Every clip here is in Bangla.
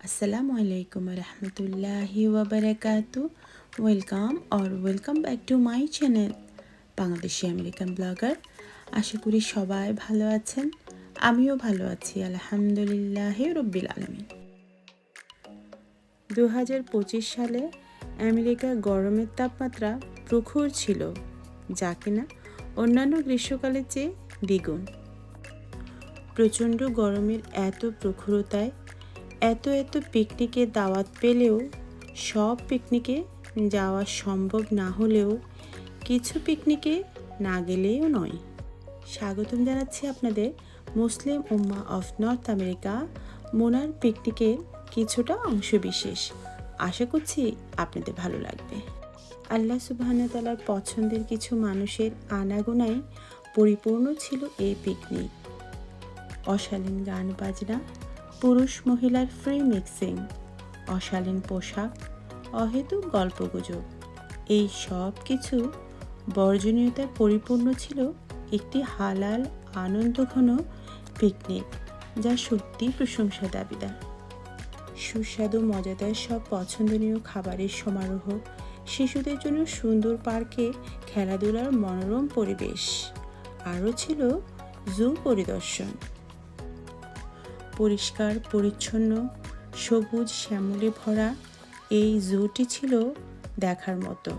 Assalamu alaikum warahmatullahi wabarakatuh. Welcome back to my channel Bangladeshi American blogger. আশা করি সবাই ভালো আছেন, আমিও ভালো আছি আলহামদুলিল্লাহ রব্বিল আলামিন। 2025 সালে আমেরিকার গরমের তাপমাত্রা প্রখর ছিল, যা কিনা অন্যান্য গ্রীষ্মকালের চেয়ে দ্বিগুণ। প্রচণ্ড গরমের এত প্রখরতায় এত পিকনিকের দাওয়াত পেলেও সব পিকনিকে যাওয়া সম্ভব না হলেও কিছু পিকনিকে না গেলেও নয়। স্বাগতম জানাচ্ছি আপনাদের মুসলিম উম্মাহ অফ নর্থ আমেরিকা মোনার পিকনিকের কিছুটা অংশবিশেষ। আশা করছি আপনাদের ভালো লাগবে। আল্লাহ সুবহানাহু তাআলার পছন্দের কিছু মানুষের আনাগোনায় পরিপূর্ণ ছিল এই পিকনিক। অশালীন গান বাজনা, পুরুষ মহিলার ফ্রি মিক্সিং, অশালীন পোশাক, অহেতুক গল্পগুজব, এই সব কিছু বর্জনীয়তায় পরিপূর্ণ ছিল একটি হালাল আনন্দঘন পিকনিক, যা সত্যি প্রশংসা দাবিদার। সুস্বাদু মজাদার সব পছন্দনীয় খাবারের সমারোহ, শিশুদের জন্য সুন্দর পার্কে খেলাধুলার মনোরম পরিবেশ, আরও ছিল জু পরিদর্শন। পরিষ্কার পরিচ্ছন্ন সবুজ শ্যামলে ভরা এই জুটি ছিল দেখার মতো।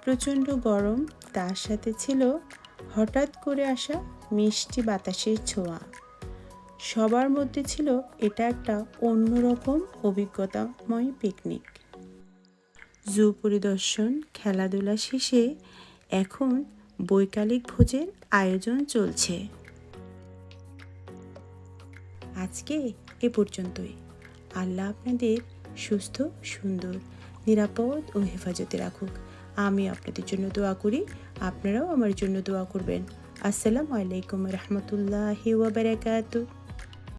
প্রচণ্ড গরম, তার সাথে ছিল হঠাৎ করে আসা মিষ্টি বাতাসের ছোঁয়া। সবার মধ্যে ছিল এটা একটা অন্যরকম অভিজ্ঞতাময় পিকনিক। জু পরিদর্শন, খেলাধুলা শেষে এখন বৈকালিক ভোজের আয়োজন চলছে। আজকে এ পর্যন্তই। আল্লাহ আপনাদের সুস্থ, সুন্দর, নিরাপদ ও হেফাজতে রাখুক। আমি আপনাদের জন্য দোয়া করি, আপনারাও আমার জন্য দোয়া করবেন। আসসালামু আলাইকুম রহমতুল্লাহি ওয়া বারাকাতুহু।